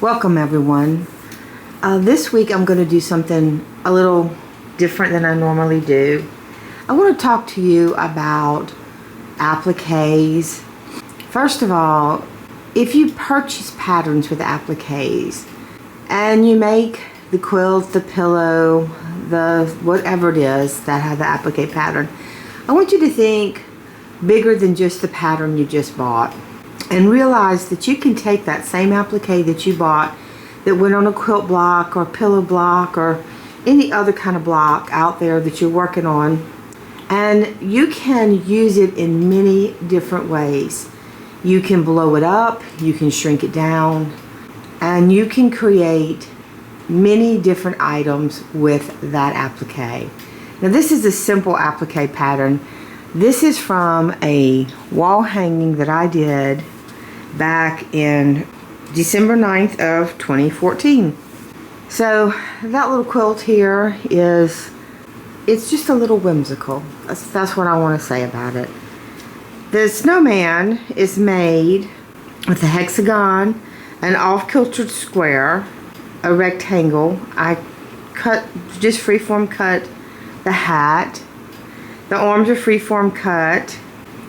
Welcome everyone. This week I'm going to do something a little different than I normally do. I want to talk to you about appliques. First of all, if you purchase patterns with appliques and you make the quilt, the pillow, the whatever it is that have the applique pattern, I want you to think bigger than just the pattern you just bought. And realize that you can take that same applique that you bought that went on a quilt block or pillow block or any other kind of block out there that you're working on, and you can use it in many different ways. You can blow it up, you can shrink it down, and you can create many different items with that applique. Now this is a simple applique pattern. This is from a wall hanging that I did back in December 9th of 2014. So that little quilt here it's just a little whimsical. That's what I want to say about it. The snowman is made with a hexagon, an off-kiltered square, a rectangle. I just freeform cut the hat. The arms are freeform cut,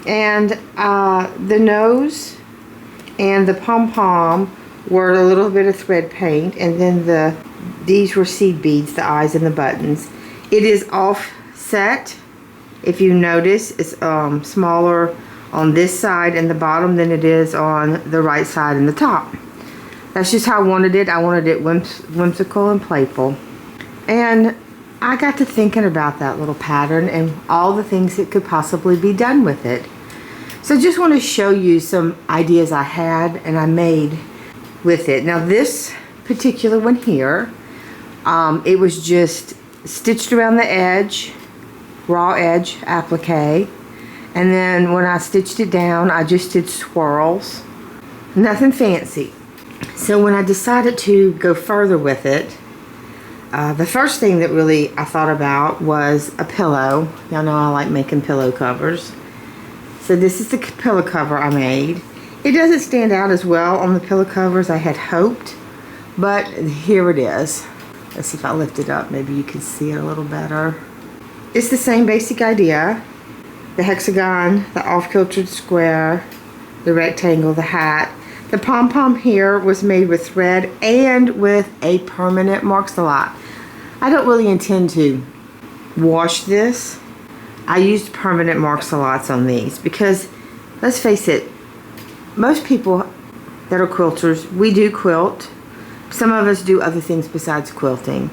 and the nose and the pom-pom were a little bit of thread paint, and then these were seed beads, the eyes and the buttons. It is offset. If you notice, it's smaller on this side and the bottom than it is on the right side and the top. That's just how I wanted it. I wanted it whimsical and playful. And I got to thinking about that little pattern and all the things that could possibly be done with it. So I just want to show you some ideas I had and I made with it. Now this particular one here, it was just stitched around the edge, raw edge applique, and then when I stitched it down I just did swirls, nothing fancy. So when I decided to go further with it, the first thing that really I thought about was a pillow. Y'all know I like making pillow covers. So this is the pillow cover I made. It doesn't stand out as well on the pillow cover as I had hoped, but here it is. Let's see if I lift it up, maybe you can see it a little better. It's the same basic idea. The hexagon, the off-kiltered square, the rectangle, the hat. The pom-pom here was made with thread and with a permanent mark-a-lot. I don't really intend to wash this. I used permanent mark-a-lots on these because, let's face it, most people that are quilters, we do quilt. Some of us do other things besides quilting.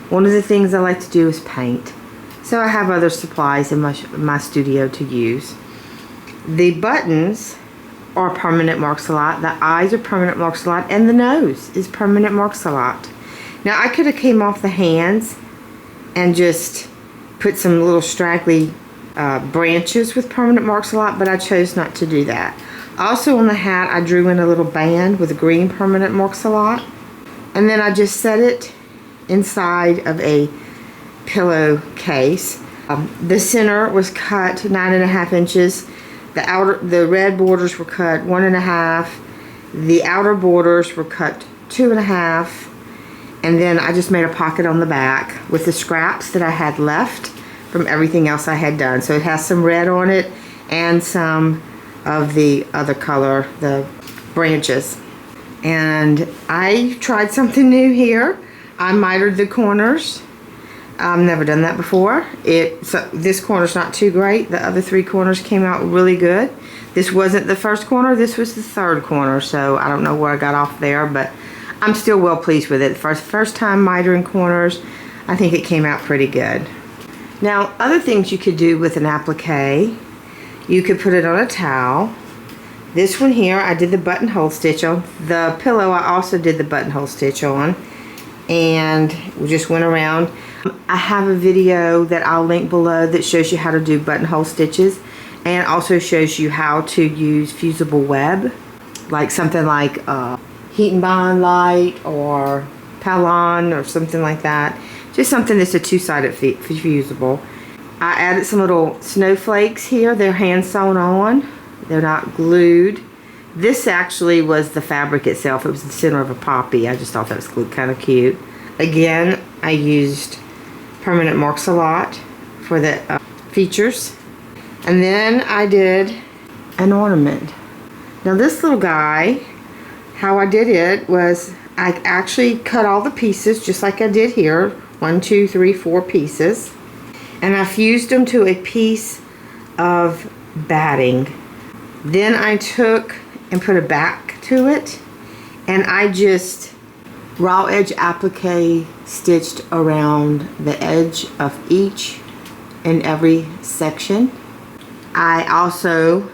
One of the things I like to do is paint. So I have other supplies in my studio to use. The buttons are permanent mark-a-lot. The eyes are permanent mark-a-lot, and the nose is permanent mark-a-lot. Now I could have came off the hands and just put some little straggly branches with permanent mark-a-lot, but I chose not to do that. Also on the hat I drew in a little band with a green permanent mark-a-lot, and then I just set it inside of a pillow case. The center was cut 9.5 inches. The red borders were cut 1.5. The outer borders were cut 2.5. And then I just made a pocket on the back with the scraps that I had left from everything else I had done. So it has some red on it and some of the other color, the branches. And I tried something new here. I mitered the corners. I've never done that before. So this corner's not too great. The other 3 corners came out really good. This wasn't the first corner, this was the 3rd corner, so I don't know where I got off there, but I'm still well pleased with it. First time mitering corners, I think it came out pretty good. Now, other things you could do with an applique, you could put it on a towel. This one here, I did the buttonhole stitch on. The pillow, I also did the buttonhole stitch on, and we just went around. I have a video that I'll link below that shows you how to do buttonhole stitches, and also shows you how to use fusible web, like something like Heat and Bond Light or Palon or something like that. Just something that's a 2-sided fusible. I added some little snowflakes here. They're hand sewn on. They're not glued. This actually was the fabric itself. It was the center of a poppy. I just thought that was kind of cute. Again, I used permanent marks a lot for the features. And then I did an ornament. Now this little guy, how I did it was I actually cut all the pieces just like I did here. 1, 2, 3, 4 pieces. And I fused them to a piece of batting. Then I took and put a back to it, and I just raw edge applique stitched around the edge of each and every section. I also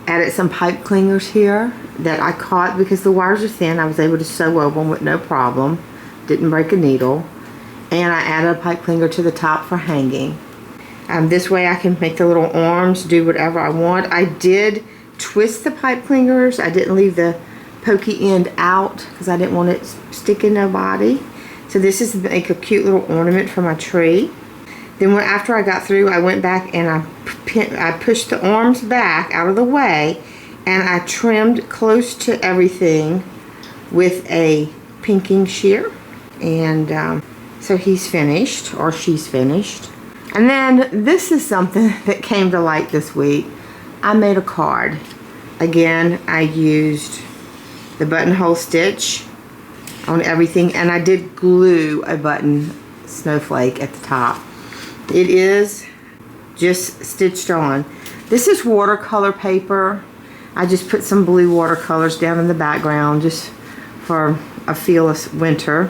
added some pipe clingers here that I caught because the wires are thin. I was able to sew over them with no problem. Didn't break a needle. And I added a pipe clinger to the top for hanging. This way I can make the little arms do whatever I want. I did twist the pipe clingers. I didn't leave the pokey end out because I didn't want it sticking nobody. So this is to make a cute little ornament for my tree. Then after I got through, I went back and I pushed the arms back out of the way, and I trimmed close to everything with a pinking shear. And so he's finished, or she's finished. And then this is something that came to light this week. I made a card. Again, I used the buttonhole stitch on everything, and I did glue a button snowflake at the top. It is just stitched on. This is watercolor paper. I just put some blue watercolors down in the background just for a feel of winter.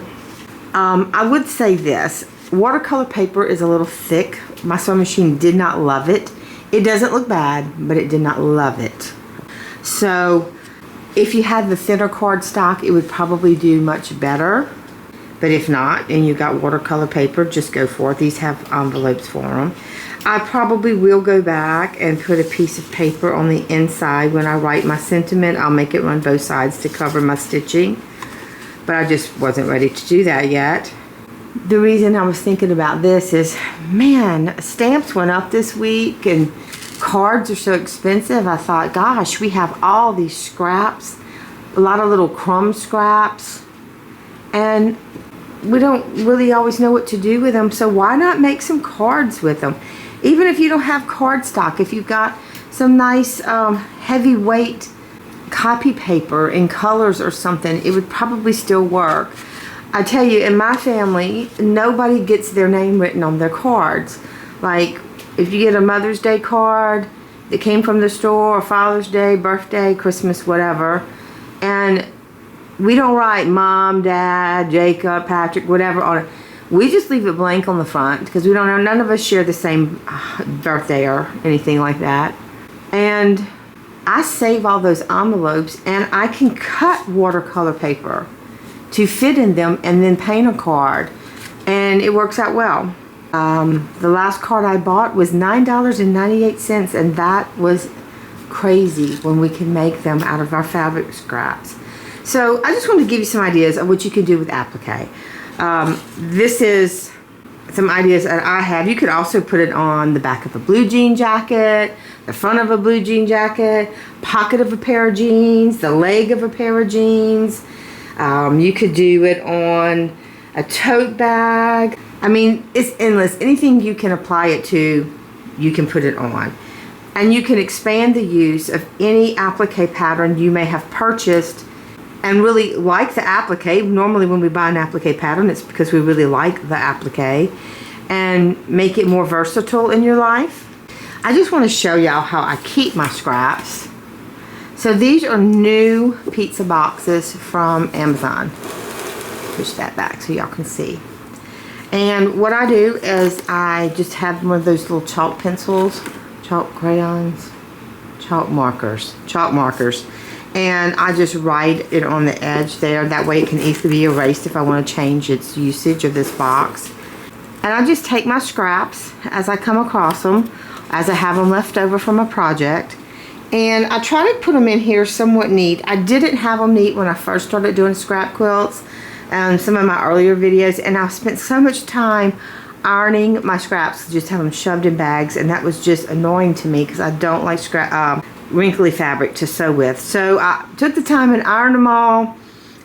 I would say this. Watercolor paper is a little thick. My sewing machine did not love it. It doesn't look bad, but it did not love it. So if you had the thinner cardstock, it would probably do much better. But if not, and you got watercolor paper, just go for it. These have envelopes for them. I probably will go back and put a piece of paper on the inside when I write my sentiment. I'll make it run both sides to cover my stitching. But I just wasn't ready to do that yet. The reason I was thinking about this is, man, stamps went up this week and cards are so expensive. I thought, gosh, we have all these scraps, a lot of little crumb scraps, and we don't really always know what to do with them. So why not make some cards with them? Even if you don't have cardstock, if you've got some nice heavyweight copy paper in colors or something, it would probably still work. I tell you, in my family, nobody gets their name written on their cards. Like, if you get a Mother's Day card that came from the store, or Father's Day, birthday, Christmas, whatever, and we don't write Mom, Dad, Jacob, Patrick, whatever on it. We just leave it blank on the front because we don't know, none of us share the same birthday or anything like that. And I save all those envelopes, and I can cut watercolor paper to fit in them and then paint a card, and it works out well. The last card I bought was $9.98, and that was crazy when we can make them out of our fabric scraps. So I just wanted to give you some ideas of what you can do with applique. This is some ideas that I have. You could also put it on the back of a blue jean jacket, the front of a blue jean jacket, pocket of a pair of jeans, the leg of a pair of jeans. You could do it on a tote bag. I mean, it's endless. Anything you can apply it to, you can put it on. And you can expand the use of any applique pattern you may have purchased and really like the applique. Normally when we buy an applique pattern, it's because we really like the applique, and make it more versatile in your life. I just want to show y'all how I keep my scraps. So these are new pizza boxes from Amazon. Push that back so y'all can see. And what I do is I just have one of those little chalk pencils, chalk crayons, chalk markers. And I just write it on the edge there. That way it can easily be erased if I want to change its usage of this box. And I just take my scraps as I come across them, as I have them left over from a project. And I try to put them in here somewhat neat. I didn't have them neat when I first started doing scrap quilts, some of my earlier videos, and I've spent so much time ironing my scraps, just have them shoved in bags, and that was just annoying to me because I don't like wrinkly fabric to sew with. So I took the time and ironed them all,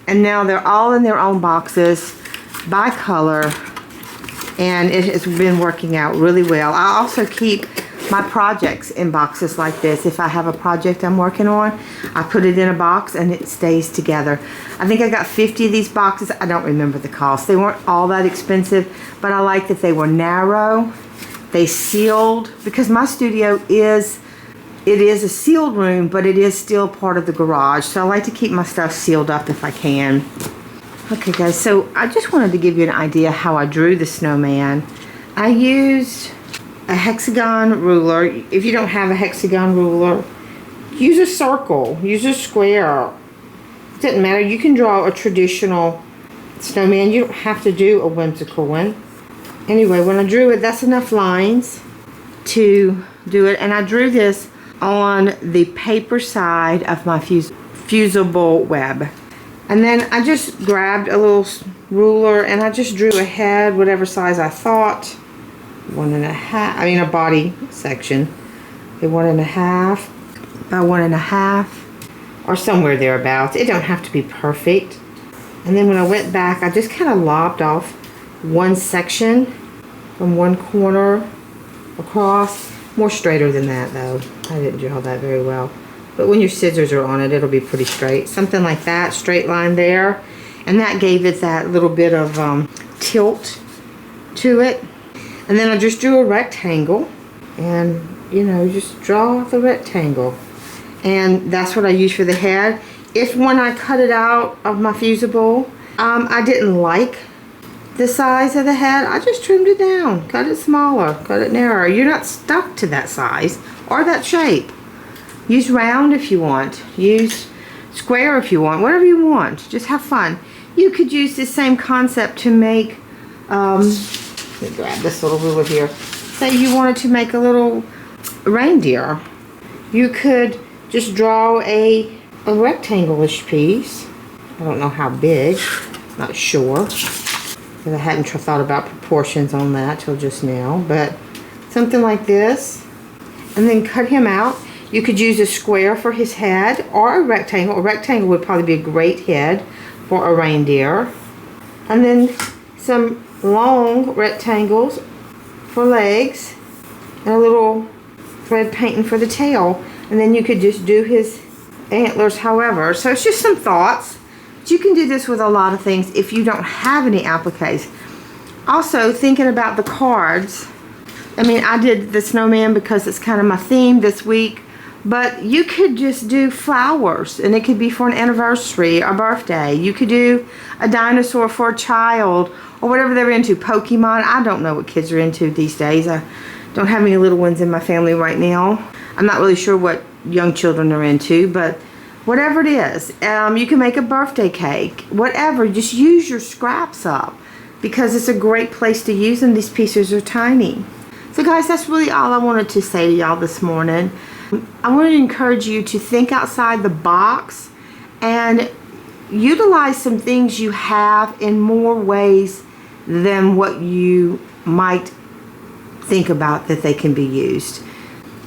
and now they're all in their own boxes by color, and it has been working out really well. I also keep my projects in boxes like this. If I have a project I'm working on, I put it in a box and it stays together. I think I got 50 of these boxes. I don't remember the cost. They weren't all that expensive, but I like that they were narrow. They sealed, because my studio is a sealed room, but it is still part of the garage. So I like to keep my stuff sealed up if I can. Okay guys, so I just wanted to give you an idea how I drew the snowman. I used a hexagon ruler. If you don't have a hexagon ruler, use a circle, use a square. It doesn't matter. You can draw a traditional snowman. You don't have to do a whimsical one. Anyway, when I drew it, that's enough lines to do it. And I drew this on the paper side of my fusible web. And then I just grabbed a little ruler and I just drew a head, whatever size I thought. 1.5, I mean a body section. Okay, 1.5 by 1.5, or somewhere thereabouts. It don't have to be perfect. And then when I went back, I just kind of lopped off one section from one corner across. More straighter than that though. I didn't draw that very well. But when your scissors are on it, it'll be pretty straight. Something like that, straight line there. And that gave it that little bit of tilt to it. And then I just drew a rectangle. And, you know, just draw the rectangle. And that's what I use for the head. If when I cut it out of my fusible, I didn't like the size of the head, I just trimmed it down. Cut it smaller, cut it narrower. You're not stuck to that size or that shape. Use round if you want. Use square if you want. Whatever you want. Just have fun. You could use this same concept to make, let me grab this little ruler here. Say you wanted to make a little reindeer. You could just draw a rectangle-ish piece. I don't know how big. Not sure. Because I hadn't thought about proportions on that till just now. But something like this. And then cut him out. You could use a square for his head or a rectangle. A rectangle would probably be a great head for a reindeer. And then some long rectangles for legs and a little thread painting for the tail. And then you could just do his antlers however. So it's just some thoughts. But you can do this with a lot of things if you don't have any appliques. Also, thinking about the cards. I mean, I did the snowman because it's kind of my theme this week. But you could just do flowers, and it could be for an anniversary or birthday. You could do a dinosaur for a child, or whatever they're into. Pokemon. I don't know what kids are into these days. I don't have any little ones in my family right now. I'm not really sure what young children are into, but whatever it is. You can make a birthday cake. Whatever. Just use your scraps up, because it's a great place to use them. These pieces are tiny. So guys, that's really all I wanted to say to y'all this morning. I want to encourage you to think outside the box and utilize some things you have in more ways than what you might think about that they can be used.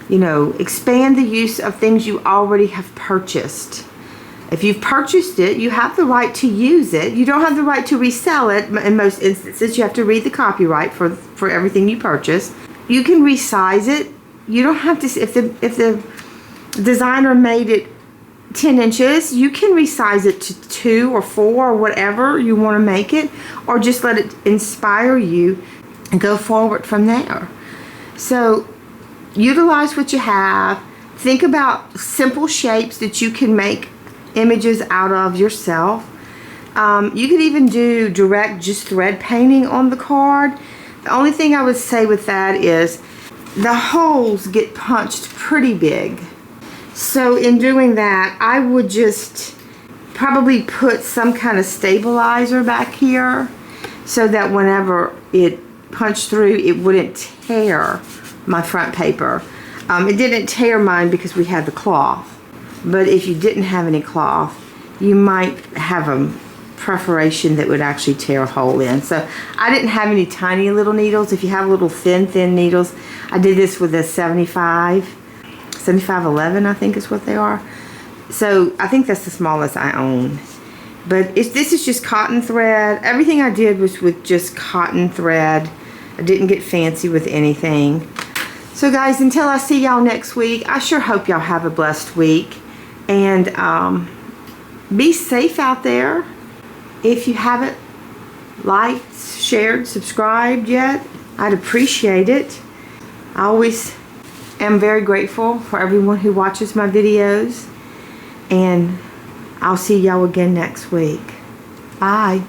You know, expand the use of things you already have purchased. If you've purchased it, you have the right to use it. You don't have the right to resell it. In most instances, you have to read the copyright for everything you purchase. You can resize it. You don't have to, if the designer made it 10 inches, you can resize it to 2 or 4 or whatever you want to make it, or just let it inspire you and go forward from there. So utilize what you have. Think about simple shapes that you can make images out of yourself. You could even do direct just thread painting on the card. The only thing I would say with that is the holes get punched pretty big. So in doing that, I would just probably put some kind of stabilizer back here so that whenever it punched through, it wouldn't tear my front paper. It didn't tear mine because we had the cloth. But if you didn't have any cloth, you might have a perforation that would actually tear a hole in. So I didn't have any tiny little needles. If you have little thin needles, I did this with a 75 7511, I think is what they are. So I think that's the smallest I own. But this is just cotton thread. Everything I did was with just cotton thread. I didn't get fancy with anything. So guys, until I see y'all next week, I sure hope y'all have a blessed week. And be safe out there. If you haven't liked, shared, subscribed yet, I'd appreciate it. I always am very grateful for everyone who watches my videos. And I'll see y'all again next week. Bye.